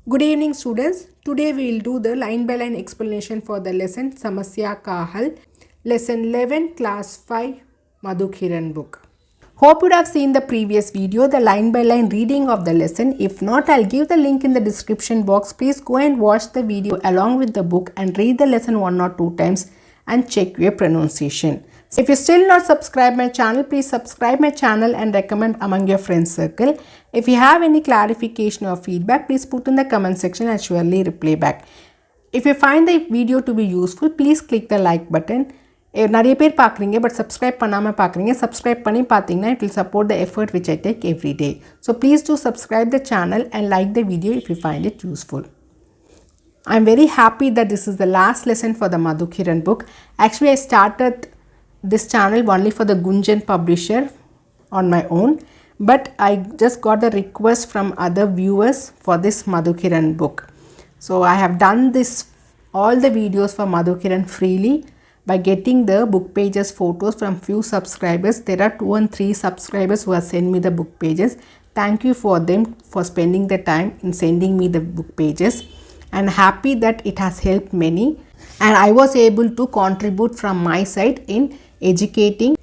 Good evening students. Today we will do the line by line explanation for the lesson Samasya Ka Hal, lesson 11 class 5 Madhu Kiran book. Hope you have seen the previous video, the line by line reading of the lesson. If not, I'll give the link in the description box. Please go and watch the video along with the book and read the lesson 1 or 2 times and check your pronunciation. If you still not subscribe my channel, please subscribe my channel and recommend among your friends circle. If you have any clarification or feedback, please put in the comment section and surely reply back. If you find the video to be useful, please click the like button. நிறைய பேர் பார்க்குறீங்க but subscribe பண்ணாமல் பார்க்குறீங்க subscribe பண்ணி பார்த்தீங்கன்னா it will support the effort which I take every day. So please do subscribe the channel and like the video if you find it useful. I am very happy that this is the last lesson for the Madhu Kiran book. Actually, I started this channel only for the Gunjan publisher on my own, but I just got a request from other viewers for this Madhu Kiran book. So I have done this all the videos for Madhu Kiran freely by getting the book pages photos from few subscribers. There are 2 and 3 subscribers who have sent me the book pages. Thank you for them for spending the time in sending me the book pages. And happy that it has helped many, and I was able to contribute from my side in educating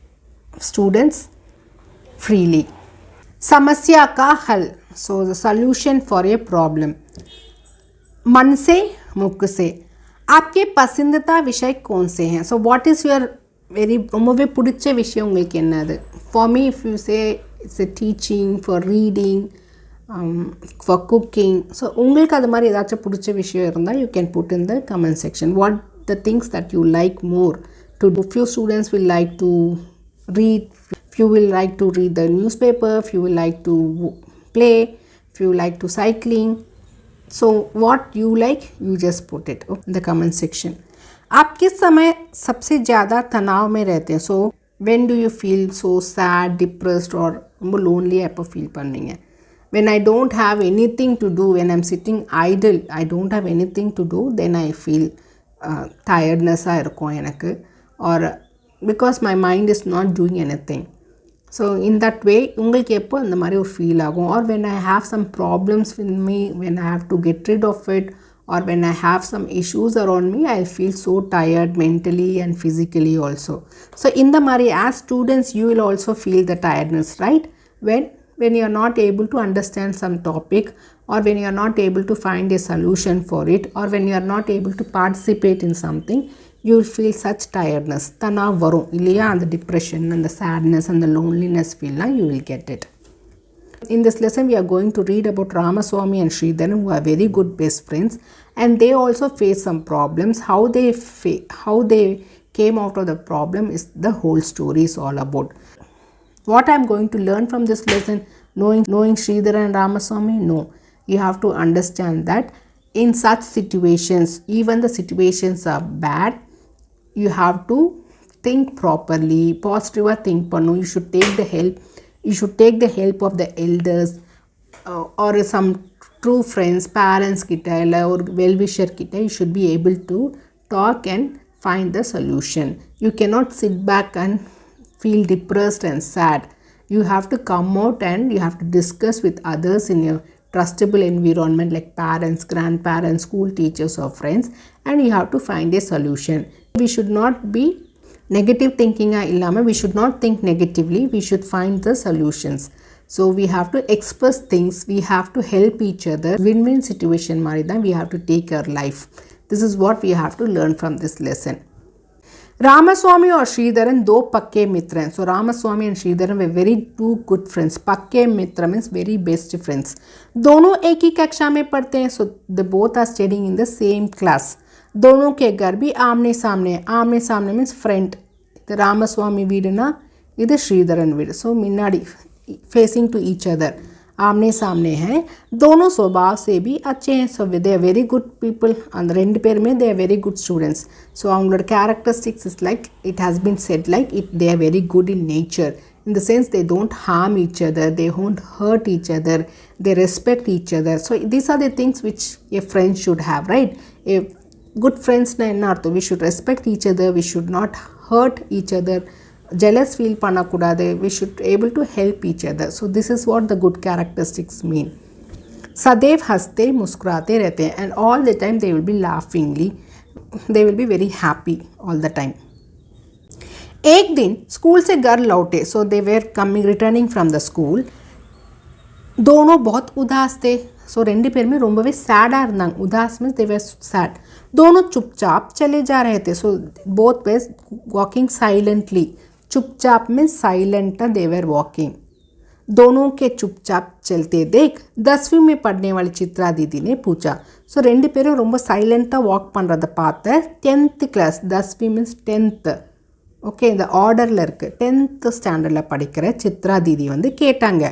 students freely. Samasya ka hal, so the solution for a problem. मन से मुख से आपके पसंदीदा विषय कौन से हैं? So what is your very ரொம்பவே பிடிச்ச விஷயம் உங்களுக்கு என்னது? For me, if you say it's a teaching, for reading, for cooking, so உங்களுக்கு அது மாதிரி ஏதாச்சும் பிடிச்ச விஷயம் இருந்தால் you can put in the comment section. What the things that you like more to do? Few students will like to read, few will like to read the newspaper, few will like to play, few like to cycling. So what you like, you just put it in the comment section. आप किस समय सबसे ज़्यादा तनाव में रहते हैं? So when do you feel so sad, depressed or lonely आपको feel पड़ेंगे? When I don't have anything to do, when I'm sitting idle, I don't have anything to do, then I feel tiredness இருக்கும் எனக்கு, or because my mind is not doing anything. So in that way உங்களுக்கு எப்போ அந்த மாதிரி ஒரு feel ஆகும்? Or when I have some problems with me, when I have to get rid of it, or when I have some issues around me, I'll feel so tired mentally and physically also. So in the மாதிரி as students you will also feel the tiredness, right? When you are not able to understand some topic, or when you are not able to find a solution for it, or when you are not able to participate in something, you will feel such tiredness. Dhanoa வரும் இல்லையா? அந்த depression and the sadness and the loneliness feel, you will get it. In this lesson we are going to read about Ramaswamy and Sridharan, who are very good best friends, and they also face some problems. How they came out of the problem is the whole story is all about. What I am going to learn from this lesson, knowing Sridharan and Ramaswamy? No. You have to understand that in such situations, even the situations are bad, you have to think properly, positive think pannu. You should take the help. You should take the help of the elders or some true friends, parents kitta or well-wisher kitta. You should be able to talk and find the solution. You cannot sit back and feel depressed and sad. You have to come out and you have to discuss with others in your trustable environment like parents, grandparents, school teachers or friends, and you have to find a solution. We should not be negative thinking illama, we should not think negatively, we should find the solutions. So we have to express things, we have to help each other. Win-win situation mari dhan we have to take our life. This is what we have to learn from this lesson. Ramaswamy और Sridharan दो पक्के मित्र हैं. So Ramaswamy and Sridharan were very two good friends. पक्के मित्र means very best friends. दोनों एक ही कक्षा में पढ़ते हैं. So they both are studying in the same class. दोनों के घर भी आमने सामने means friend. The Ramaswamy வீடுனா இது Sridharan வீடு. So முன்னாடி facing to each other. आमने सामने हैं. दोनों स्वभाव से भी अच्छे हैं. So they are very good people. அந்த ரெண்டு பேருமே they are very good students. So அவங்களோட characteristics is like it has been said like they are very good in nature. In the sense they don't harm each other, they won't hurt each other, they respect each other. So these are the things which a friend should have, right? A good friends na enna artham? We should respect each other, we should not hurt each other, jealous feel பண்ணக்கூடாது, we should able to help each other. So this is what the good characteristics mean. सदैव हंसते मुस्कुराते रहते हैं, and all the time they will be laughingly, they will be very happy all the time. एक दिन school से घर लौटे, so they were coming returning from the school. दोनों बहुत उदास थे. सो ரெண்டு பேருமே ரொம்பவே சேடாக இருந்தாங்க. உதாஸ் மீன்ஸ் தே வேர் சேட். दोनों चुपचाप चले जा रहे थे. So both ways walking silently. चुपचाप में साइलेंट दे वेर वॉकिंग. दोनों के चुपचाप चलते देख 10वीं में पढ़ने वाली चित्रा दीदी ने पूछा. ஸோ ரெண்டு பேரும் ரொம்ப சைலண்ட்டாக வாக் பண்ணுறதை பார்த்த 10th கிளாஸ், 10वीं மீன்ஸ் 10th, ஓகே, இந்த ஆர்டரில் இருக்குது, 10th ஸ்டாண்டர்டில் படிக்கிற சித்ரா தீதி வந்து கேட்டாங்க.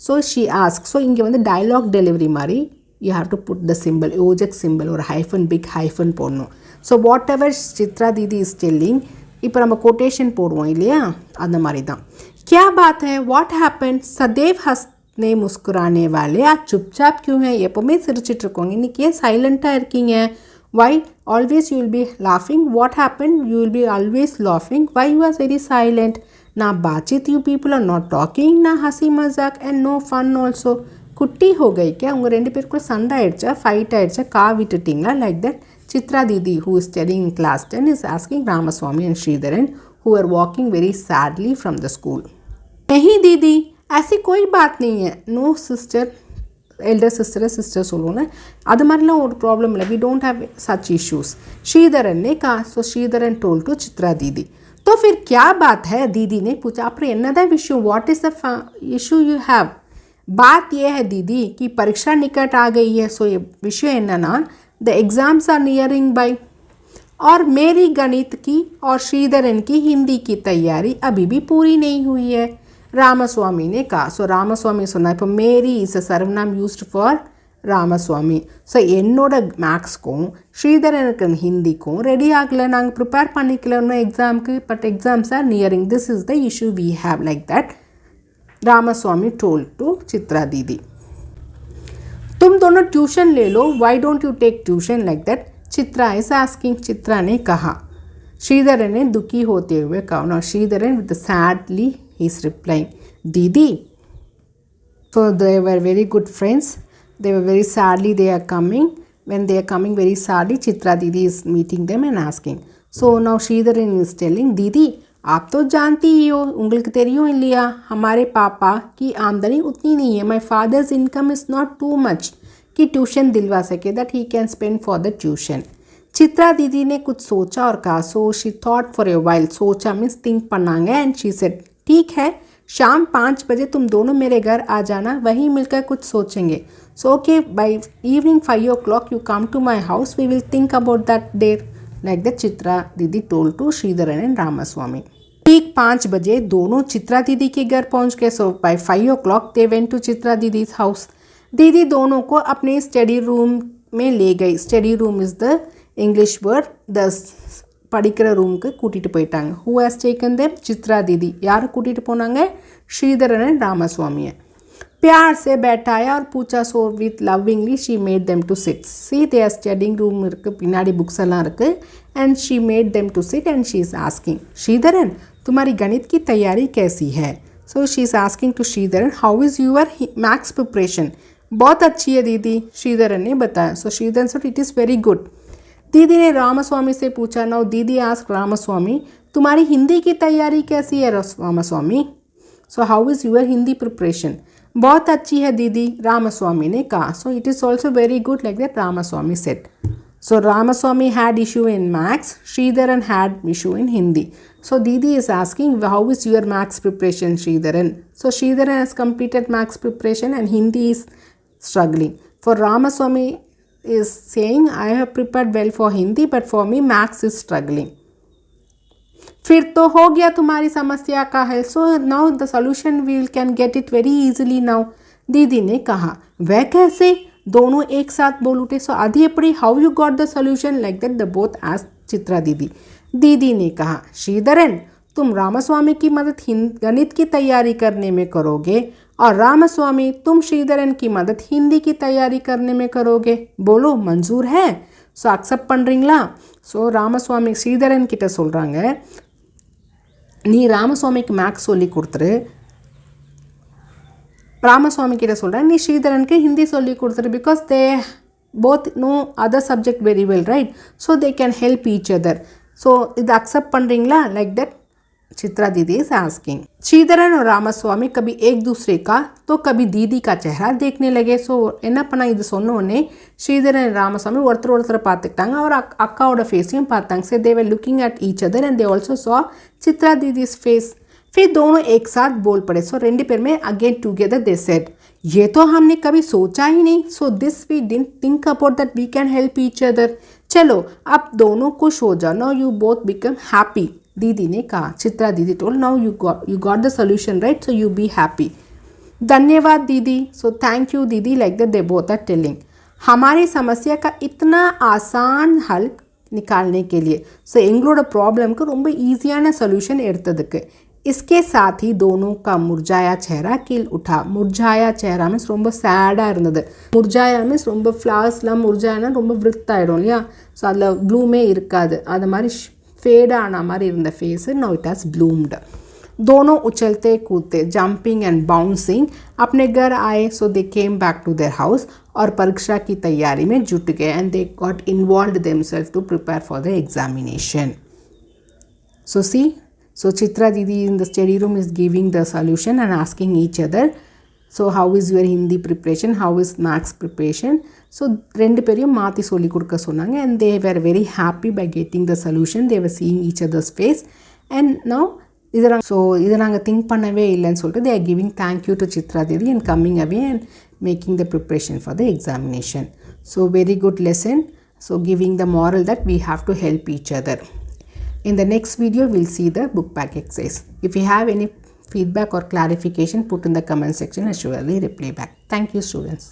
So she ask. ஸோ இங்கே வந்து டயலாக் டெலிவரி மாதிரி you have to put the simple, ஓஜெக் சிம்பிள், ஒரு ஹைஃபன், பிக் ஹைஃபன் போடணும். So whatever Chitra Didi is telling, இப்போ நம்ம கொட்டேஷன் போடுவோம் இல்லையா, அந்த மாதிரி தான். क्या बात है, व्हाट हैपन, सदैव हंसने मुस्कुराने वाले आज चुपचाप क्यों है, எப்போவுமே சிரிச்சிட்டு இருக்கோங்க, இன்னைக்கு ஏன் சைலண்ட்டாக இருக்கீங்க? why always you will be laughing, what happened, you will be always laughing, why you are very silent, ना बातचीत, you people are not talking, ना हंसी मजाक and no fun also. குட்டி हो गई क्या, உங்கள் ரெண்டு பேருக்குள்ள சண்டை ஆயிடுச்சா, ஃபைட் ஆயிடுச்சா, கா விட்டுட்டிங்களா, like that. Chitra Didi, who is studying in class 10, is asking Ramaswamy and Sridharan, who are walking very sadly from the school. नहीं दीदी, ऐसी कोई बात नहीं है. नो सिस्टर, एल्डर सिस्टर சொல்லுவோம், அது மாதிரிலாம் ஒரு ப்ராப்ளம் இல்லை. We don't have such issues. Sridharan ने कहा. So Sridharan told to Chitra दीदी. तो फिर क्या बात है, दीदी ने पूछा. अपर என்னதான் விஷயம், what is the issue you have. बात यह है दीदी कि परीक्षा निकट आ गई है. सो ये विषय என்னன்னா, the exams are nearing by, और मेरी गणित की और श्रीधरन की हिंदी की तैयारी अभी भी पूरी नहीं हुई है, रामास्वामी ने कहा. सो रामास्वामी சொன்னா. இப்போ மேரி இஸ் அ சர்வநாம் யூஸ்டு ஃபார் ராமஸ்வாமி. ஸோ என்னோட மேக்ஸ்க்கும் ஸ்ரீதரனுக்கு ஹிந்திக்கும் ரெடி ஆகலை, நாங்கள் ப்ரிப்பேர் பண்ணிக்கல இன்னும் எக்ஸாமுக்கு, but exams are nearing, this is the issue we have, like that Ramaswamy told to Chitra Didi. तुम दोनों ट्यूशन ले लो, why don't you take tuition, like that Chitra is asking. Chitra ने कहा. श्रीधरन ने दुखी होते हुए कहा. Now Sridharan with sadly he is replying, Didi. So they were very good friends. They were very sadly they are coming. when they are coming very sadly, Chitra दीदी is meeting them and asking. so now Sreedharan is telling, दीदी आप तो जानती ही हो, உங்களுக்கு தெரியும் இல்லையா, हमारे पापा की आमदनी उतनी नहीं है, my father's income is not too much कि ट्यूशन दिलवा सके, that he can spend for the tuition. Chitra दीदी ने कुछ सोचा और कहा. So she thought for a while. सोचा मीन्स थिंक பண்ணாங்க. एंड शी सेड, ठीक है, शाम 5 बजे तुम दोनों मेरे घर आ जाना, वहीं मिलकर कुछ सोचेंगे. So okay, by evening 5 o'clock you come to my house, we will think about that day, like that Chitra दीदी told to Sreedharan and Ramaswamy. ठीक 5 बजे दोनों चित्रा दीदी के घर पहुंच गए. So by 5 o'clock they went to Chitra Didi's house. दीदी दोनों को अपने स्टडी रूम में ले गई. Study room is the English word. The படிக்கிற ரூமுக்கு கூட்டிகிட்டு போயிட்டாங்க. Who has taken them, Chitra दीदी. யாரை கூட்டிகிட்டு போனாங்க, ஸ்ரீதரன் ராமஸ்வாமியை. प्यार से बैठाया और पूछा. So with lovingly she made them to sit. See their studying room இருக்குது, பின்னாடி புக்ஸ் எல்லாம் இருக்குது. And she made them to sit and she is asking, Sridharan तुम्हारी गणित की तैयारी कैसी है. So she is asking to Sridharan, how is your maths preparation. बहुत अच्छी है दीदी, श्रीधरन ने बताया. So Sridharan said, it is very good. दीदी ने रामास्वामी से पूछा. नाउ दीदी आस्क रामास्वामी, तुम्हारी हिंदी की तैयारी कैसी है Ramaswamy. So how is your Hindi preparation. बहुत अच्छी है दीदी, रामास्वामी ने कहा. So it is also very good, like that Ramaswamy said. So Ramaswamy had issue in maths, Sridharan had issue in Hindi. So Didi is asking, how is your maths preparation, Sridharan? So Sridharan has completed maths preparation and Hindi is struggling. For Ramaswamy is saying, I have prepared well for Hindi, but for me maths is struggling. फिर तो हो गया तुम्हारी समस्या का हल. So now the solution we can get it very easily now. दीदी ने कहा. वह कैसे, दोनों एक साथ बोल उठे. सो आदि पड़ी, how you got the solution, like that the both asked Chitra दीदी. दीदी ने कहा, श्रीधरन तुम रामास्वामी की मदद गणित की तैयारी करने में करोगे, और रामास्वामी तुम श्रीधरन की मदद हिंदी की तैयारी करने में करोगे. बोलो मंजूर है. ஸோ அக்செப்ட் பண்ணுறீங்களா. ஸோ ராமஸ்வாமி ஸ்ரீதரன் கிட்ட சொல்கிறாங்க, நீ ராமஸ்வாமிக்கு மேக்ஸ் சொல்லி கொடுத்துரு, ராமசுவாமி கிட்ட சொல்கிறேன், நீ ஸ்ரீதரனுக்கு ஹிந்தி சொல்லி கொடுத்துரு, because they both know other subject very well, right? So they can help each other. So இது accept பண்ணுறீங்களா? Like that चित्रा दीदी is asking. श्रीधरन और रामास्वामी कभी एक दूसरे का तो कभी दीदी का चेहरा देखने लगे. ஸோ என்ன பண்ணா, இது சொன்னோடனே ஸ்ரீதரன் ராமசாமி ஒருத்தரை பார்த்துக்கிட்டாங்க, அவர் அக்காவோட ஃபேஸையும் பார்த்தாங்க. So they were looking at each other and they also saw Chitra Didi's face. फिर दोनों एक साथ बोल पड़े. सो रेंडु पेर में अगेन टुगेदर दे सेड, ये तो हमने कभी सोचा ही नहीं. So this we didn't think about that we can help each other. चलो अब दोनों खुश हो जाओ. Now you both become happy. दीदी ने कहा, चित्रा दीदी told, now you got the solution, right? So you be happy. धन्यवाद दीदी. सो थैंक यू दीदी. Like that they both are telling. हमारी समस्या का इतना आसान हल निकालने के लिए. ஸோ எங்களோட ப்ராப்ளம்க்கு ரொம்ப ஈஸியான சொல்யூஷன் எடுத்ததுக்கு. इसके साथ ही दोनों का मुरझाया चेहरा खिल उठा. मुरझाया चेहरा मीन्स ரொம்ப சேடாக இருந்தது. முர்ஜாயா மீன்ஸ் ரொம்ப ஃப்ளார்ஸ்லாம் முர்ஜானா ரொம்ப விருத்தாயிடும் இல்லையா? ஸோ அதில் ப்ளூமே இருக்காது. அது மாதிரி ஃபேடான மாதிரி இருந்த face no it has bloomed. दोनों उछलते कूदते जंपिंग एंड बाउंसिंग अपने घर आए. So they came back to their house और परीक्षा की तैयारी में जुट गए and they got involve themselves to prepare for the examination. So see, so Chitra Didi in the study room is giving the solution and asking each other, so how is your Hindi preparation, how is maths preparation? So rendu periyum maati solli kodukka sonnanga and they were very happy by getting the solution. They were seeing each other's face and now இதை நாங்கள் think பண்ணவே இல்லைன்னு சொல்லிட்டு they are giving thank you to Chitra Didi and coming away and making the preparation for the examination. So very good lesson. So giving the moral that we have to help each other. In the next video, we'll see the book back exercise. If you have any feedback or clarification, put in the comment section and surely reply back. Thank you, students.